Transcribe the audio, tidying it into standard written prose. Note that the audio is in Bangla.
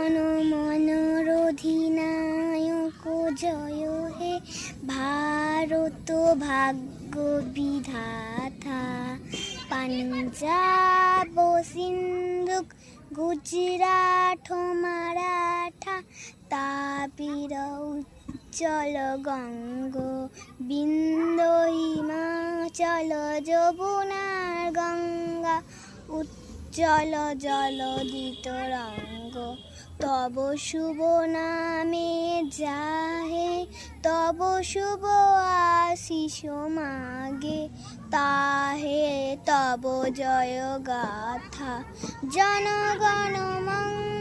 জনমনর অধিনায়ক জয় হে ভারত ভাগ্য বিধাতা। পাঞ্জাব সিন্ধু গুজরাট মারাঠা তাপির উজ্জ্বল গঙ্গ বিন্দ হিমাচল যমুনার গঙ্গা উজ্জ্বল জলদিত রঙ্গ। তব শুভ নামে যাহে তব শুভ আশিস মাগে তাহে তব জয় গাথা। জনগণ মঙ্গল